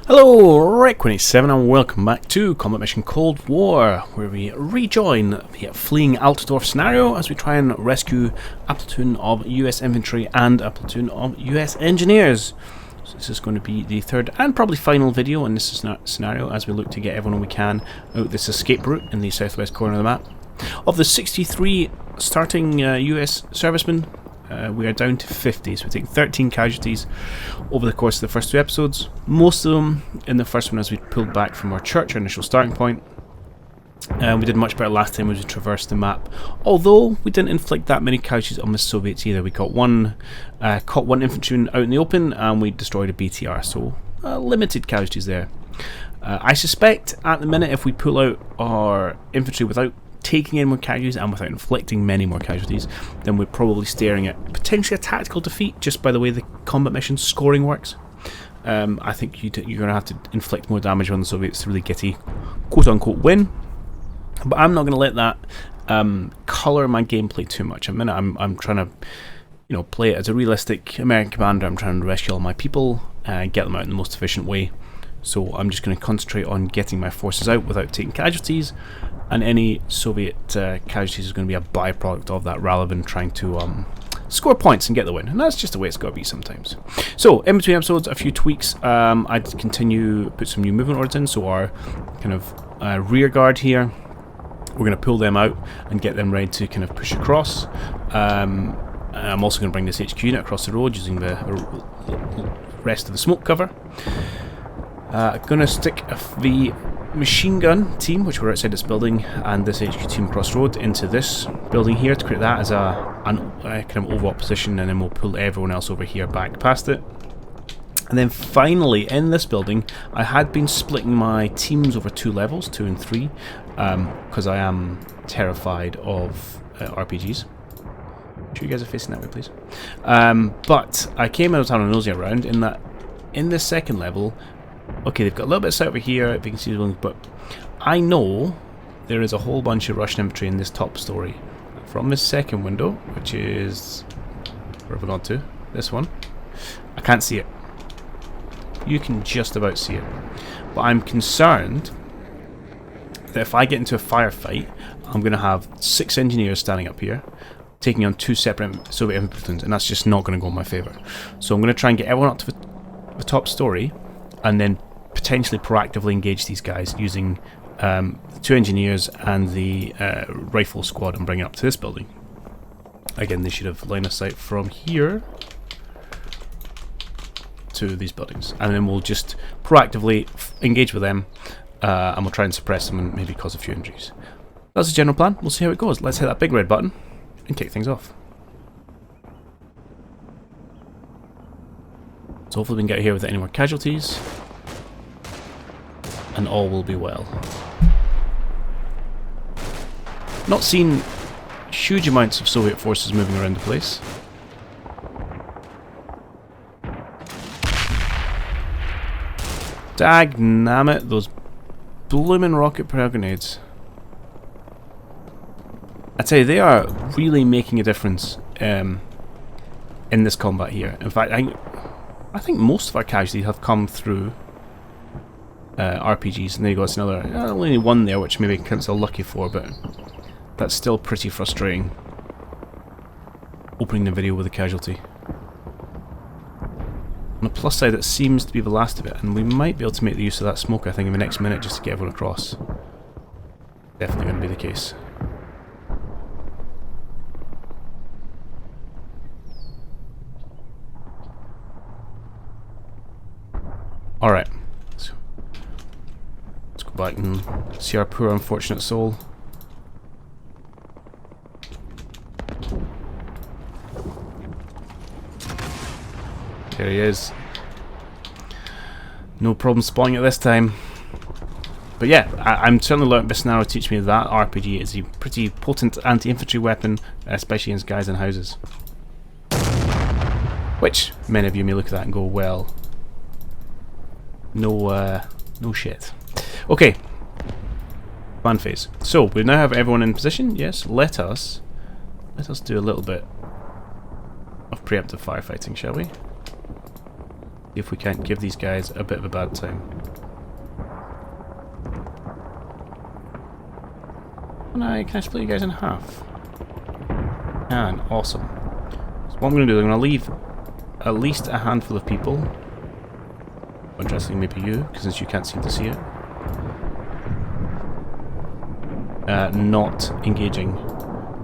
Hello, Rec187 and welcome back to Combat Mission Cold War, where we rejoin the fleeing Altdorf scenario as we try and rescue a platoon of US infantry and a platoon of US engineers. So this is going to be the third and probably final video in this scenario as we look to get everyone we can out this escape route in the southwest corner of the map. Of the 63 starting US servicemen, we are down to 50, so we take 13 casualties over the course of the first two episodes. Most of them in the first one as we pulled back from our church, our initial starting point. We did much better last time as we traversed the map, although we didn't inflict that many casualties on the Soviets either. We caught one infantryman out in the open and we destroyed a BTR, so limited casualties there. I suspect at the minute if we pull out our infantry without taking any more casualties and without inflicting many more casualties, then we're probably staring at potentially a tactical defeat just by the way the combat mission scoring works. I think you're going to have to inflict more damage on the Soviets to really get a quote-unquote win, but I'm not going to let that colour my gameplay too much. I'm trying to play it as a realistic American commander. I'm trying to rescue all my people and get them out in the most efficient way. So I'm just going to concentrate on getting my forces out without taking casualties, and any Soviet casualties is going to be a byproduct of that rather than trying to score points and get the win. And that's just the way it's got to be sometimes. So in between episodes, a few tweaks. I'd put some new movement orders in, so our kind of rear guard here, we're going to pull them out and get them ready to kind of push across. I'm also going to bring this HQ unit across the road using the rest of the smoke cover. Going to stick the machine gun team, which were outside this building, and this HQ team across the road into this building here to create that as a kind of overall position, and then we'll pull everyone else over here back past it. And then finally, in this building, I had been splitting my teams over 2 levels, 2 and 3, because I am terrified of RPGs. Make sure you guys are facing that way, please. But I came out of town and nosy around in that in this second level. Okay, they've got a little bit of sight over here, if you can see the buildings, but I know there is a whole bunch of Russian infantry in this top story. From this second window, which is... where have I gone to? This one. I can't see it. You can just about see it. But I'm concerned that if I get into a firefight, I'm going to have 6 engineers standing up here, taking on 2 separate Soviet infantry platoons, and that's just not going to go in my favour. So I'm going to try and get everyone up to the top story, and then potentially proactively engage these guys using the 2 engineers and the rifle squad and bring it up to this building. Again, they should have line of sight from here to these buildings, and then we'll just proactively engage with them, and we'll try and suppress them and maybe cause a few injuries. That's the general plan. We'll see how it goes. Let's hit that big red button and kick things off. So hopefully we can get here without any more casualties, and all will be well. Not seen huge amounts of Soviet forces moving around the place. Dagnammit, those bloomin' rocket propelled grenades. I tell you, they are really making a difference in this combat here. In fact, I think most of our casualties have come through RPGs, and there you go, it's another, only one there, which maybe counts a lucky for, but that's still pretty frustrating. Opening the video with a casualty. On the plus side, it seems to be the last of it, and we might be able to make the use of that smoke, I think, in the next minute just to get everyone across. Definitely going to be the case. Alright, so let's go back and see our poor unfortunate soul. There he is. No problem spawning it this time. But yeah, I'm certainly learning this now to teach me that RPG is a pretty potent anti-infantry weapon, especially against guys in houses. Which, many of you may look at that and go, well... no shit. Okay. Plan phase. So, we now have everyone in position. Yes, let us do a little bit of preemptive firefighting, shall we? See if we can't give these guys a bit of a bad time. Can I split you guys in half? Can. Awesome. So what I'm going to do, I'm going to leave at least a handful of people. Interestingly, maybe you, because since you can't seem to see it. Not engaging.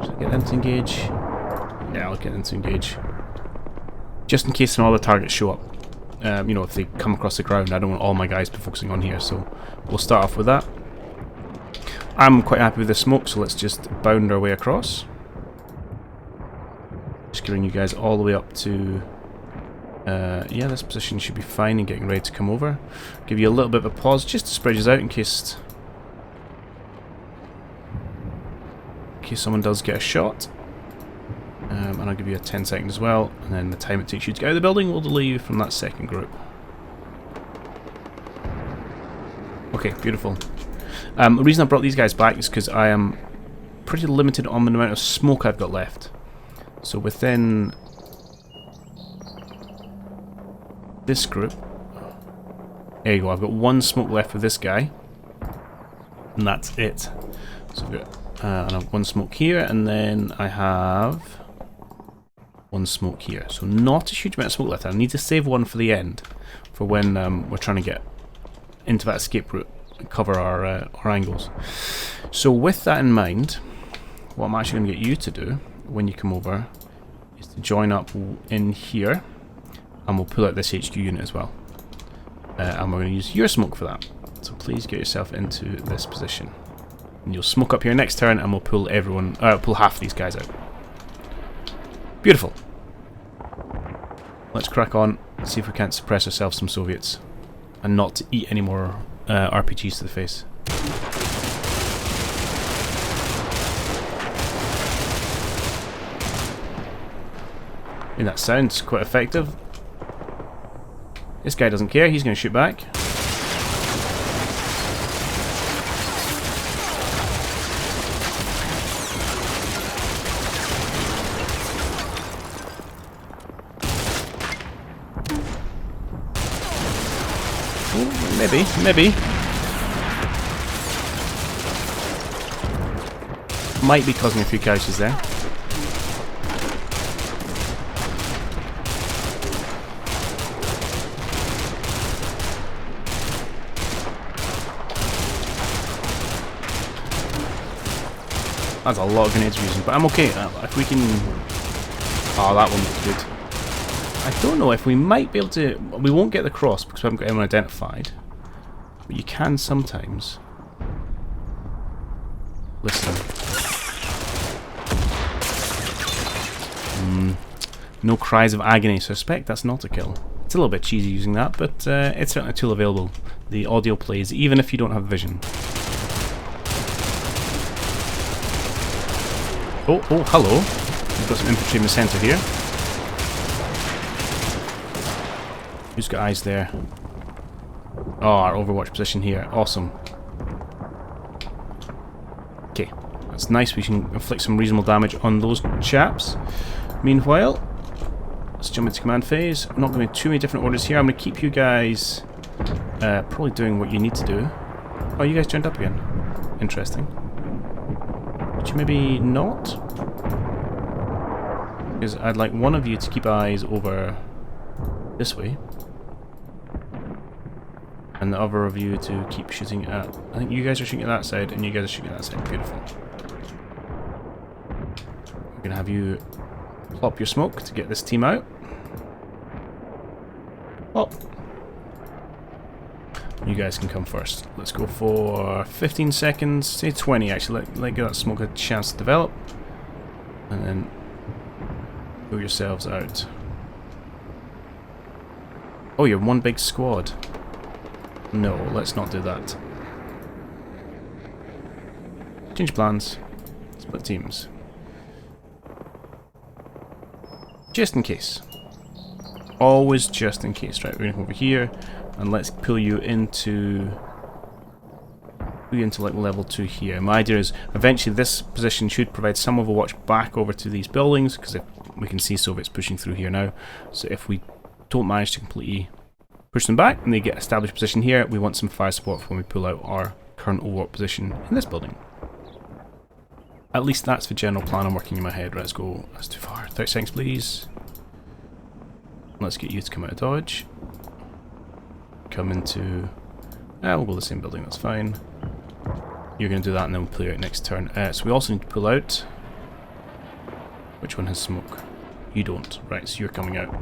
Should I get them to engage? Yeah, I'll get them to engage. Just in case some other targets show up. You know, if they come across the ground, I don't want all my guys to be focusing on here, so we'll start off with that. I'm quite happy with the smoke, so let's just bound our way across. Just getting you guys all the way up to... yeah, this position should be fine and getting ready to come over. Give you a little bit of a pause just to spread you out in case someone does get a shot. And I'll give you a 10 second as well, and then the time it takes you to get out of the building will delay you from that second group. Okay, beautiful. The reason I brought these guys back is because I am pretty limited on the amount of smoke I've got left. So within this group, there you go, I've got one smoke left with this guy, and that's it. So I've got and I have one smoke here, and then I have one smoke here. So not a huge amount of smoke left. I need to save one for the end, for when we're trying to get into that escape route and cover our angles. So with that in mind, what I'm actually going to get you to do when you come over is to join up in here, and we'll pull out this HQ unit as well. And we're going to use your smoke for that. So please get yourself into this position. And you'll smoke up here next turn, and we'll pull everyone, pull half these guys out. Beautiful. Let's crack on, see if we can't suppress ourselves some Soviets, and not to eat any more RPGs to the face. I mean, that sounds quite effective. This guy doesn't care, he's going to shoot back. Maybe. Might be causing a few couches there. That's a lot of grenades we're using, but I'm okay. If we can... Oh, that one looks good. I don't know if we might be able to... We won't get the cross because we haven't got anyone identified. But you can sometimes. Listen. No cries of agony. So I suspect that's not a kill. It's a little bit cheesy using that, but it's certainly a tool available. The audio plays even if you don't have vision. Oh, hello. We've got some infantry in the centre here. Who's got eyes there? Oh, our overwatch position here. Awesome. Okay, that's nice. We can inflict some reasonable damage on those chaps. Meanwhile, let's jump into command phase. I'm not going to too many different orders here. I'm going to keep you guys probably doing what you need to do. Oh, you guys joined up again. Interesting. Would you maybe not? Because I'd like one of you to keep eyes over this way. And the other of you to keep shooting at... I think you guys are shooting at that side, and you guys are shooting at that side. Beautiful. We're going to have you plop your smoke to get this team out. Oh. You guys can come first. Let's go for 15 seconds, say 20 actually. Let that smoke a chance to develop. And then pull yourselves out. Oh, you're one big squad. No, let's not do that. Change plans. Split teams. Just in case. Always just in case. Right, we're going to come over here and let's pull you into like level 2 here. My idea is eventually this position should provide some overwatch back over to these buildings, because we can see Soviets pushing through here now. So if we don't manage to completely Push them back, and they get established position here. We want some fire support when we pull out our current overwork position in this building. At least that's the general plan I'm working in my head. Let's go. That's too far. 30 seconds, please. Let's get you to come out of dodge. Come into... we'll go the same building, that's fine. You're going to do that and then we'll pull you out next turn. So we also need to pull out... Which one has smoke? You don't. Right, so you're coming out.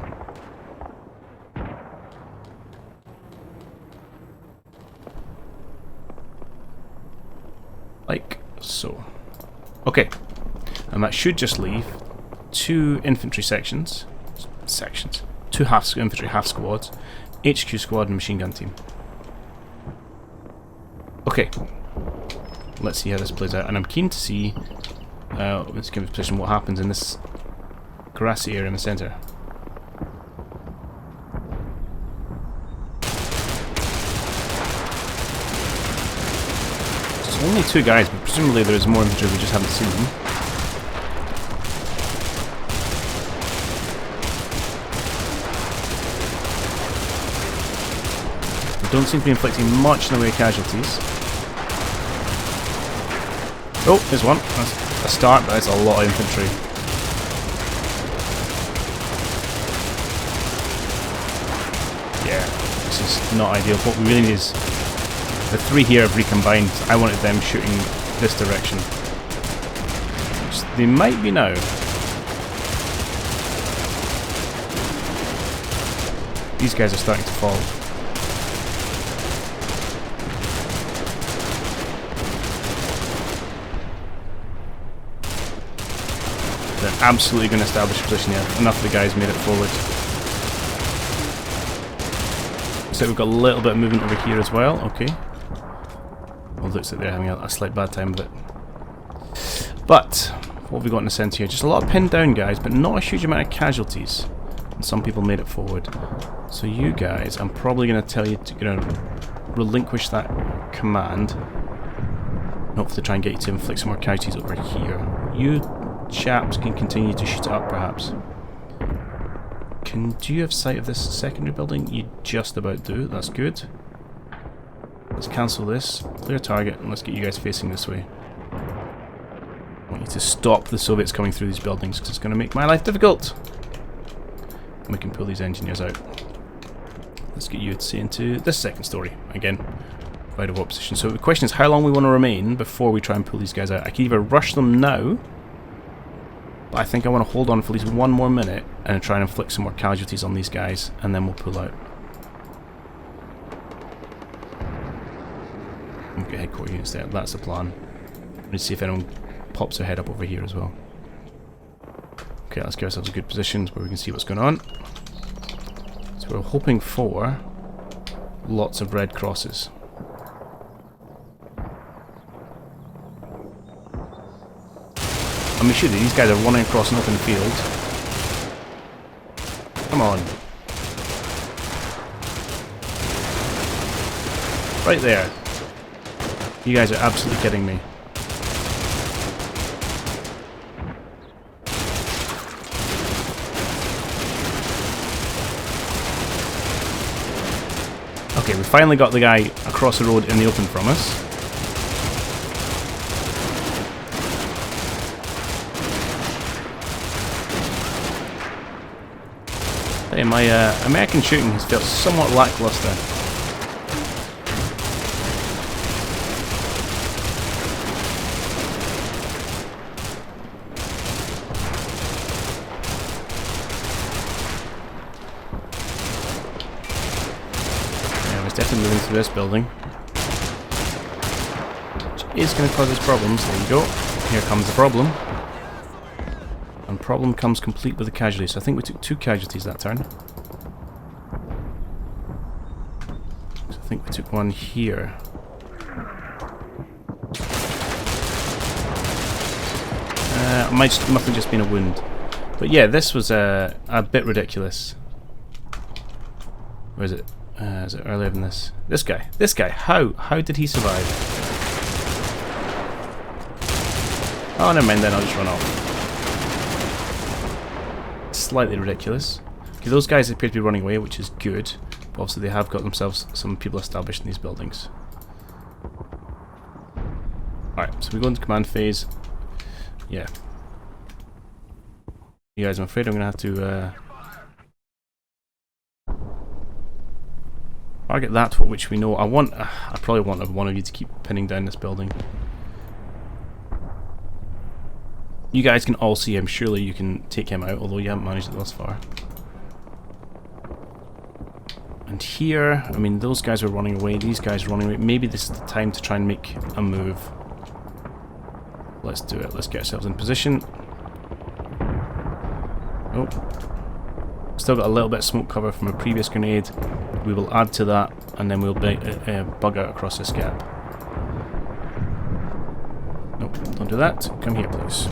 Like so. Okay. And that should just leave 2 infantry sections. 2 infantry half squads. HQ squad and machine gun team. Okay. Let's see how this plays out. And I'm keen to see, let's give a position, what happens in this grassy area in the centre. There's only 2 guys, but presumably there's more infantry, we just haven't seen them. We don't seem to be inflicting much in the way of casualties. Oh, there's one. That's a start, but that's a lot of infantry. Yeah, this is not ideal. What we really need is... The 3 here have recombined. I wanted them shooting this direction. Which they might be now. These guys are starting to fall. They're absolutely going to establish a position here. Enough of the guys made it forward. So we've got a little bit of movement over here as well. Okay. Well, looks like they're having a slight bad time with it. But what have we got in the centre here? Just a lot of pinned down guys, but not a huge amount of casualties. And some people made it forward. So you guys, I'm probably going to tell you to relinquish that command. And hopefully try and get you to inflict some more casualties over here. You chaps can continue to shoot it up, perhaps. Do you have sight of this secondary building? You just about do. That's good. Let's cancel this, clear target, and let's get you guys facing this way. I want you to stop the Soviets coming through these buildings, because it's going to make my life difficult. And we can pull these engineers out. Let's get you to see into this second story. Again, right of what position. So the question is how long we want to remain before we try and pull these guys out. I can either rush them now, but I think I want to hold on for at least 1 more minute and try and inflict some more casualties on these guys, and then we'll pull out. Okay, headquarters units there. That's the plan. Let's see if anyone pops their head up over here as well. Okay, let's give ourselves a good position where we can see what's going on. So we're hoping for lots of red crosses. I mean, surely these guys are running across an open field. Come on. Right there. You guys are absolutely kidding me. Okay, we finally got the guy across the road in the open from us. Hey, my American shooting has felt somewhat lackluster. Yeah, it's definitely moving through this building, which is going to cause us problems. There you go. Here comes the problem. And problem comes complete with the casualties. So I think we took 2 casualties that turn. So I think we took 1 here. Must have just been a wound. But yeah, this was a bit ridiculous. Where is it? Is it earlier than this? This guy. How did he survive? Oh, never mind then. I'll just run off. Slightly ridiculous. Okay, those guys appear to be running away, which is good. But obviously they have got themselves some people established in these buildings. Alright, so we go into command phase. Yeah. You guys, I'm afraid I'm going to have to target that which we know. I probably want one of you to keep pinning down this building. You guys can all see him. Surely you can take him out, although you haven't managed it thus far. And here, I mean, those guys are running away. These guys are running away. Maybe this is the time to try and make a move. Let's do it. Let's get ourselves in position. Oh. Still got a little bit of smoke cover from a previous grenade. We will add to that, and then we'll bug out across this gap. Nope, don't do that. Come here, please.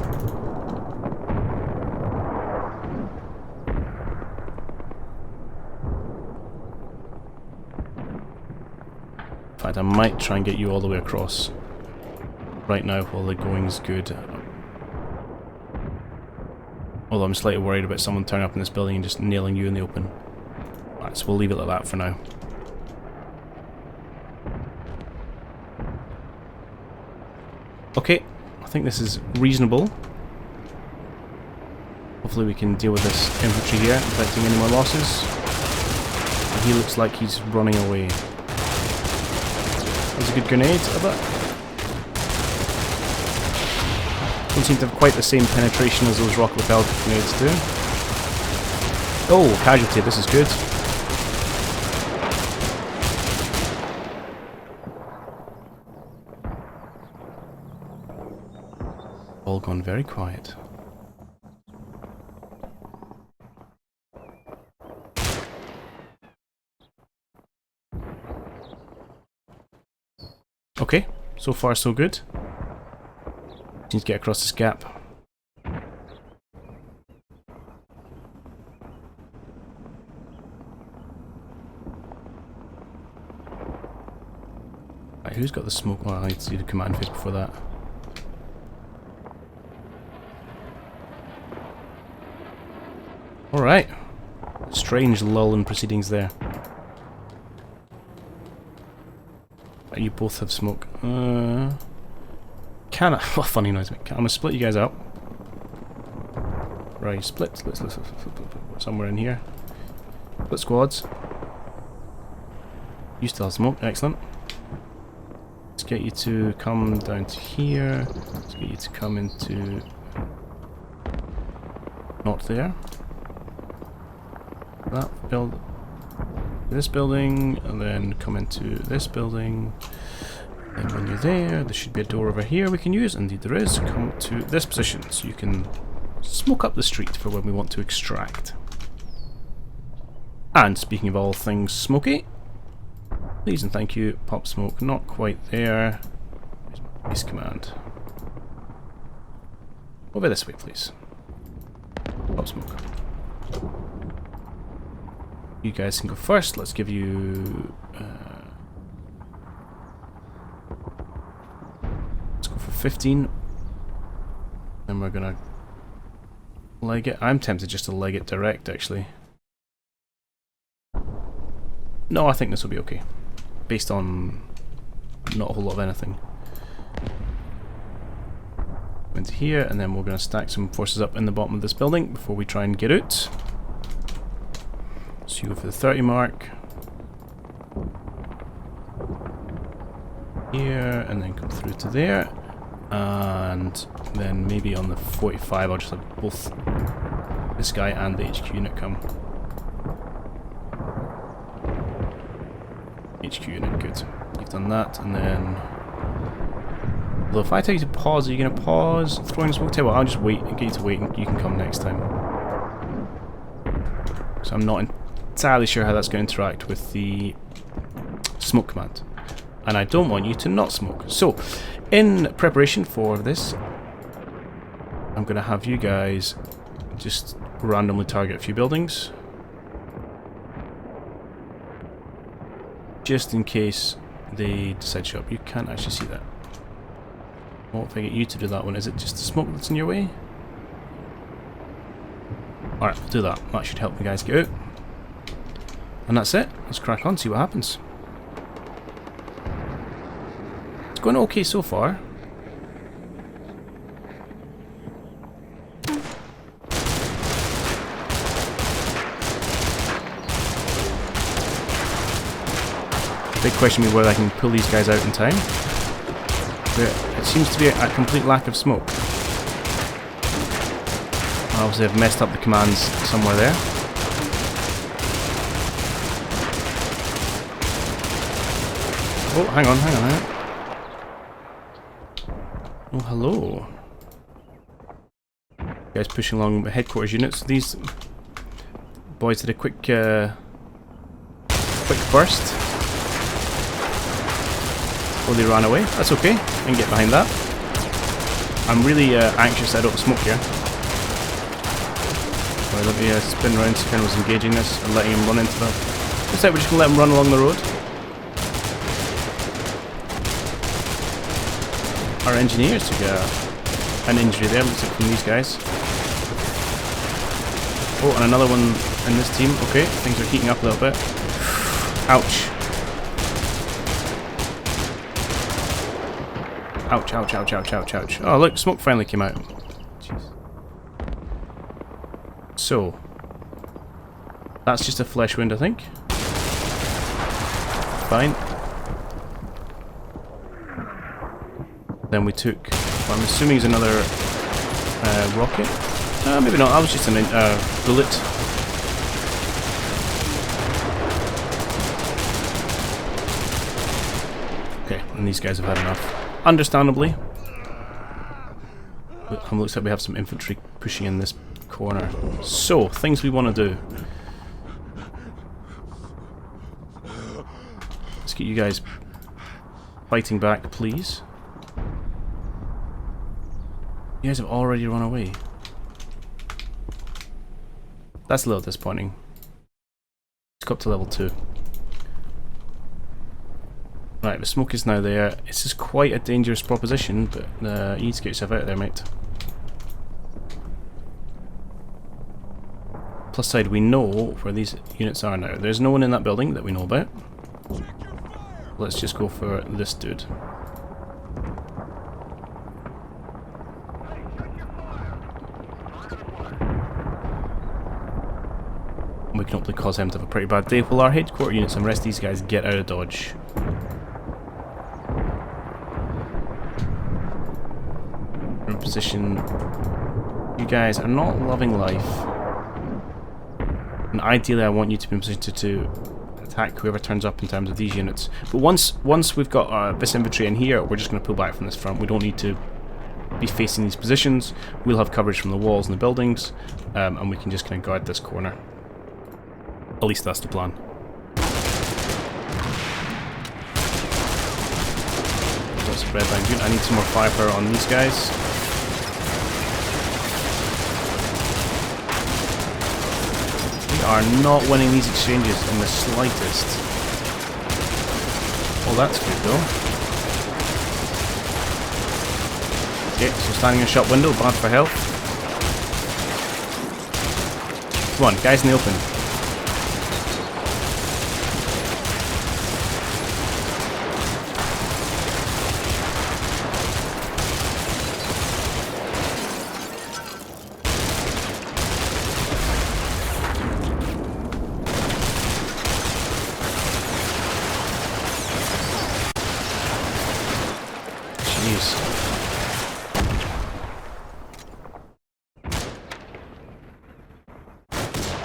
In fact, I might try and get you all the way across right now while the going's good. Although I'm slightly worried about someone turning up in this building and just nailing you in the open. Alright, so we'll leave it like that for now. Okay, I think this is reasonable. Hopefully we can deal with this infantry here, inflicting any more losses. And he looks like he's running away. There's a good grenade, I bet. Don't seem to have quite the same penetration as those rocket propelled grenades do. Oh, casualty, this is good. All gone very quiet. Okay, so far so good. Need to get across this gap. Right, who's got the smoke? Well, I need to see the command phase before that. Alright. Strange lull in proceedings there. Right, you both have smoke. Can I? What funny noise. I'm gonna split you guys up. Right, split. Let's somewhere in here. Split squads. You still have smoke. Excellent. Let's get you to come down to here. Let's get you to come into not there. That build. This building, and then come into this building. And when you're there, there should be a door over here we can use. Indeed there is. Come to this position so you can smoke up the street for when we want to extract. And speaking of all things smoky, please and thank you, pop smoke. Not quite there. Here's my base command. Over this way, please. Pop smoke. You guys can go first. Let's give you... let's go for 15. Then we're gonna leg it. I'm tempted just to leg it direct, actually. No, I think this will be okay. Based on not a whole lot of anything. Into here, and then we're going to stack some forces up in the bottom of this building before we try and get out. So you go for the 30 mark. Here, and then come through to there. And then maybe on the 45 I'll just have both this guy and the HQ unit come. HQ unit, good. You've done that, and then... Although if I tell you to pause, are you going to pause throwing the smoke tail? Well, I'll just wait and get you to wait and you can come next time. So I'm not entirely sure how that's going to interact with the smoke command. And I don't want you to not smoke. So, in preparation for this, I'm going to have you guys just randomly target a few buildings. Just in case they decide to show up. You can't actually see that. What if I get you to do that one? Is it just the smoke that's in your way? Alright, we'll do that. That should help the guys get out. And that's it. Let's crack on, see what happens. It's going okay so far. Big question me whether I can pull these guys out in time. It seems to be a complete lack of smoke. Obviously I've messed up the commands somewhere there. Oh, hang on. Oh, hello. Guys pushing along headquarters units. These boys did a quick burst. Oh, they ran away. That's okay. I can get behind that. I'm really anxious I don't smoke here. Right, let me spin around so Ken was engaging this and letting him run into the... Looks like we're just going to let him run along the road. Our engineers took an injury there, looks like from these guys. Oh, and another one in this team. Okay, things are heating up a little bit. Ouch. Ouch. Oh, look, smoke finally came out. Jeez. So, that's just a flesh wound, I think. Fine. Then we took, what I'm assuming is another rocket. Maybe not, that was just a bullet. Okay, and these guys have had enough. Understandably. It looks like we have some infantry pushing in this corner. So, things we want to do. Let's get you guys fighting back, please. You guys have already run away. That's a little disappointing. Let's go up to level 2. Right, the smoke is now there. This is quite a dangerous proposition, but you need to get yourself out of there, mate. Plus side, we know where these units are now. There's no one in that building that we know about. Let's just go for this dude. We can hopefully cause him to have a pretty bad day while our headquarter units and the rest of these guys get out of dodge. In position. You guys are not loving life. And ideally I want you to be in position to attack whoever turns up in terms of these units. But once we've got this infantry in here, we're just going to pull back from this front. We don't need to be facing these positions. We'll have coverage from the walls and the buildings, and we can just kind of guard this corner. At least that's the plan. Lots of red line. Good. I need some more firepower on these guys. We are not winning these exchanges in the slightest. Oh, that's good though. Okay, so standing in a shop window, bad for health. Come on, guys in the open.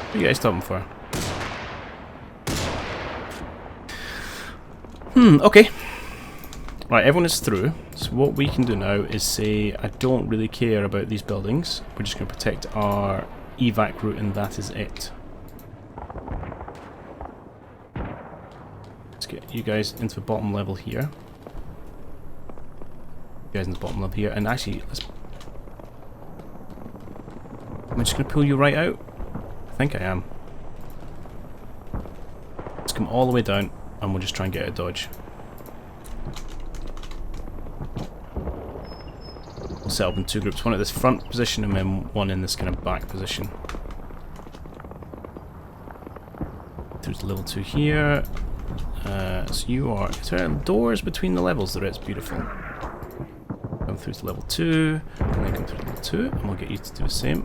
What are you guys stopping for? Okay. Right, everyone is through. So what we can do now is say, I don't really care about these buildings. We're just going to protect our evac route and that is it. Let's get you guys into the bottom level here. You guys in the bottom level here. And actually, I'm just going to pull you right out. I think I am. Let's come all the way down and we'll just try and get out of dodge. We'll set up in two groups, one at this front position and then one in this kind of back position. Through through to level 2 here. So you are... Is there doors between the levels? There is. Beautiful. Come through to level 2, and then come through to level 2, and we'll get you to do the same.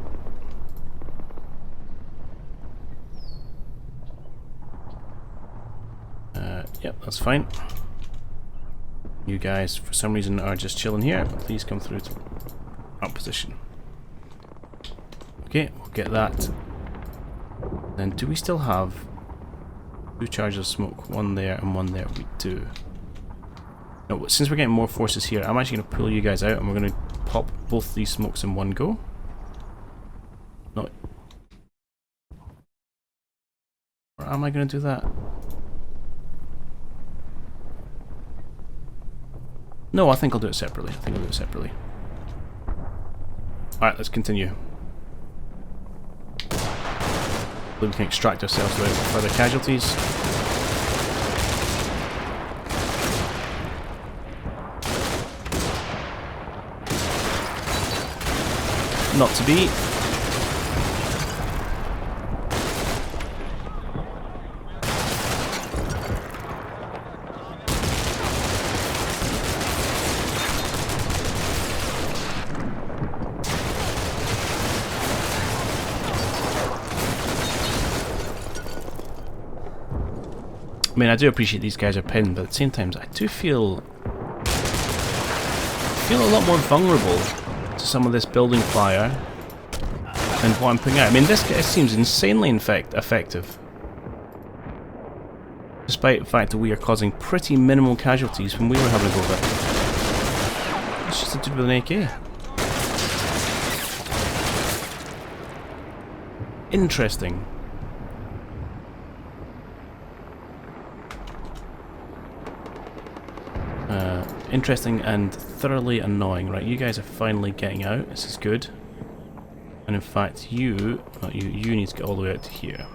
Yep, that's fine. You guys, for some reason, are just chilling here. Please come through to our position. Okay, we'll get that. Then, do we still have 2 charges of smoke? One there and one there. We do. No, since we're getting more forces here, I'm actually going to pull you guys out and we're going to pop both these smokes in one go. No. Or am I going to do that? No, I think I'll do it separately. Alright, let's continue. We can extract ourselves without further casualties. Not to be. I mean, I do appreciate these guys are pinned, but at the same time, I do feel a lot more vulnerable to some of this building fire than what I'm putting out. I mean, this guy seems insanely effective, despite the fact that we are causing pretty minimal casualties when we were having a go of it. It's just a dude with an AK. Interesting. Interesting and thoroughly annoying. Right, you guys are finally getting out. This is good. And in fact, you need to get all the way out to here.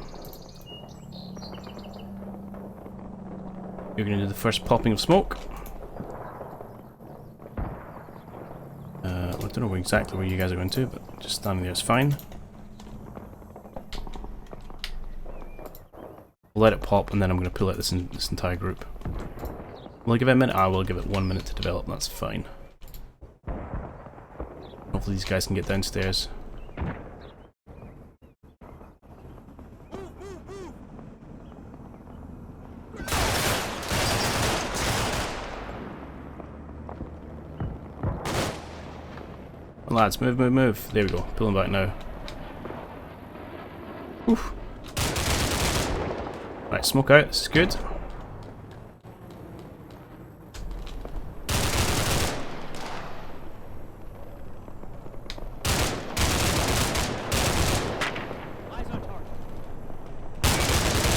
You're going to do the first popping of smoke. I don't know exactly where you guys are going to, but just standing there is fine. We'll let it pop, and then I'm going to pull out this entire group. Will I give it a minute? I will give it 1 minute to develop, that's fine. Hopefully these guys can get downstairs. Lads, move, move, move. There we go, pulling back now. Oof. Right, smoke out, this is good.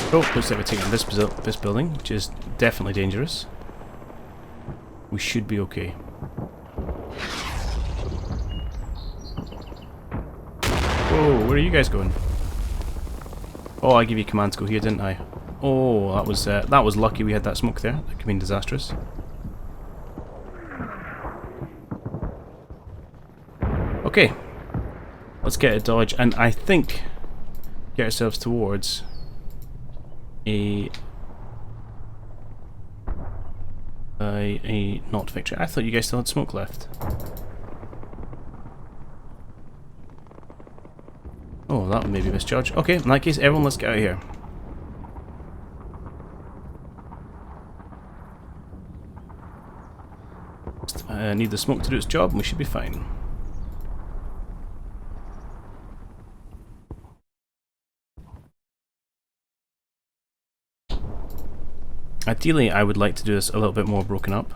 Oh, looks like we're taking this building, which is definitely dangerous. We should be okay. Whoa, where are you guys going? Oh, I gave you command to go here, didn't I? Oh, that was lucky we had that smoke there. That could have been disastrous. Okay, let's get a dodge, and I think get ourselves towards a not victory. I thought you guys still had smoke left. Oh, that may be misjudged. Okay, in that case, everyone, let's get out of here. Just, need the smoke to do its job, and we should be fine. Ideally, I would like to do this a little bit more broken up,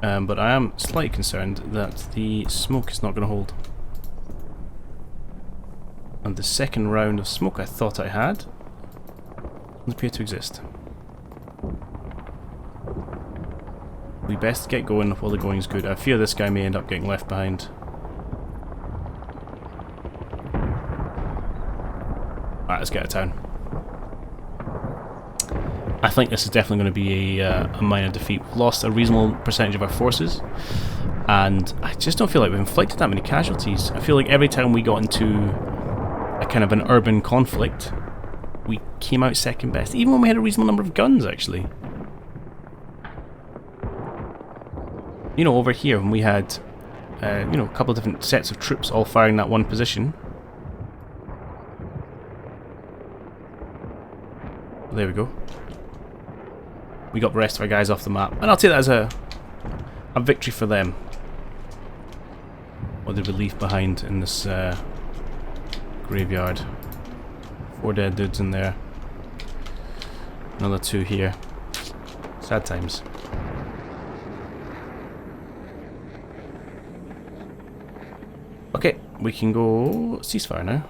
but I am slightly concerned that the smoke is not going to hold. And the second round of smoke I thought I had doesn't appear to exist. We best get going while the going is good. I fear this guy may end up getting left behind. Alright, let's get out of town. I think this is definitely going to be a minor defeat. We've lost a reasonable percentage of our forces, and I just don't feel like we've inflicted that many casualties. I feel like every time we got into a kind of an urban conflict, we came out second best, even when we had a reasonable number of guns, actually. You know, over here, when we had, you know, a couple of different sets of troops all firing that one position. There we go. We got the rest of our guys off the map, and I'll take that as a victory for them. What did we leave behind in this graveyard? 4 dead dudes in there. Another 2 here. Sad times. Okay, we can go ceasefire now.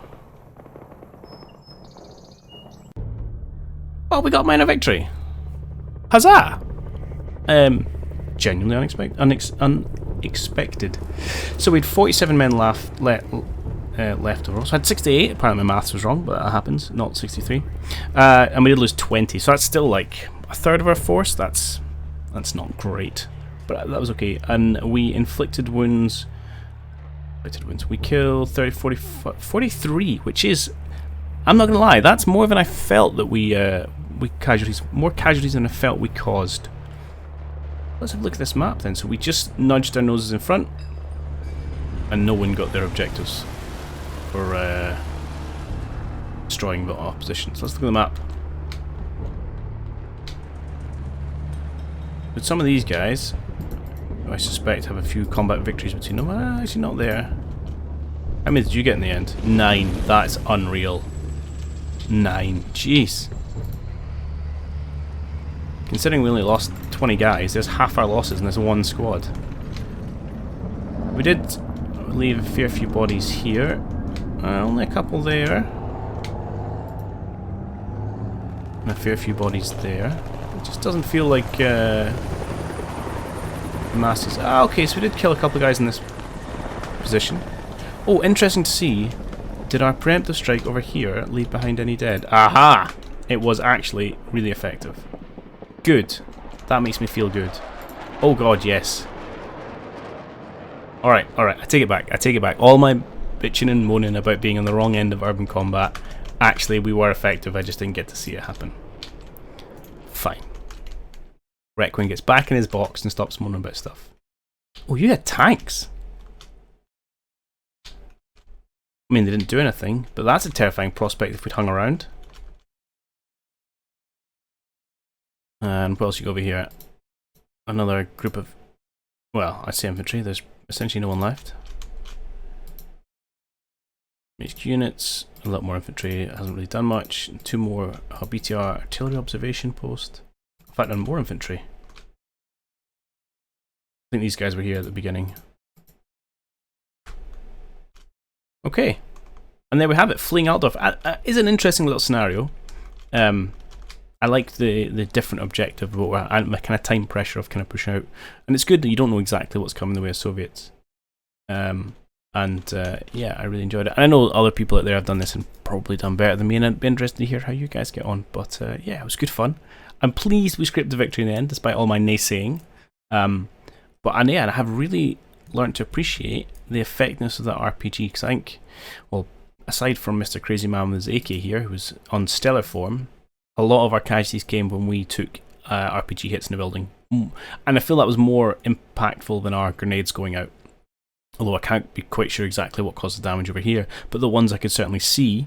Oh, we got minor victory! Huzzah! Genuinely unexpected. So we had 47 men left overall. So I had 68. Apparently my maths was wrong, but that happens. Not 63. And we did lose 20. So that's still like a third of our force. That's not great, but that was okay. And we inflicted wounds. We killed 30, 40, 43, which is, I'm not gonna lie, that's more than I felt that we more casualties than I felt we caused. Let's have a look at this map then. So we just nudged our noses in front, and no one got their objectives for destroying the opposition. So let's look at the map. But some of these guys, I suspect, have a few combat victories between them. Actually not there. How many did you get in the end? 9. That's unreal. 9. Jeez. Considering we only lost 20 guys, there's half our losses in this one squad. We did leave a fair few bodies here. Only a couple there. And a fair few bodies there. It just doesn't feel like masses. Ah, okay, so we did kill a couple of guys in this position. Oh, interesting to see. Did our preemptive strike over here leave behind any dead? Aha! It was actually really effective. Good. That makes me feel good. Oh god, yes. Alright, I take it back. I take it back. All my bitching and moaning about being on the wrong end of urban combat, actually we were effective, I just didn't get to see it happen. Fine. Requiem gets back in his box and stops moaning about stuff. Oh, you had tanks. I mean, they didn't do anything, but that's a terrifying prospect if we'd hung around. And what else you got over here? Another group of, well, I'd say infantry. There's essentially no one left. HQ units, a lot more infantry. It hasn't really done much. 2 more BTR artillery observation post. In fact, and more infantry. I think these guys were here at the beginning. Okay, and there we have it. Fleeing Altdorf is an interesting little scenario. I like the different objective, but and the kind of time pressure of kind of pushing out, and it's good that you don't know exactly what's coming the way of Soviets. Yeah, I really enjoyed it. And I know other people out there have done this and probably done better than me, and I'd be interested to hear how you guys get on. But yeah, it was good fun. I'm pleased we scraped the victory in the end, despite all my naysaying. But yeah, I have really learned to appreciate the effectiveness of that RPG, because I think, well, aside from Mr. Crazy Man with his AK here, who was on stellar form, a lot of our casualties came when we took RPG hits in the building. And I feel that was more impactful than our grenades going out. Although I can't be quite sure exactly what caused the damage over here, but the ones I could certainly see,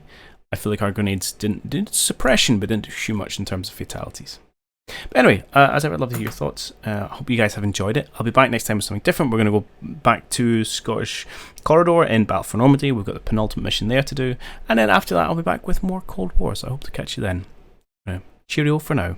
I feel like our grenades did suppression, but didn't do too much in terms of fatalities. But anyway, as ever, I'd love to hear your thoughts. I hope you guys have enjoyed it. I'll be back next time with something different. We're going to go back to Scottish Corridor in Battle for Normandy. We've got the penultimate mission there to do. And then after that, I'll be back with more Cold War. So I hope to catch you then. Cheerio for now.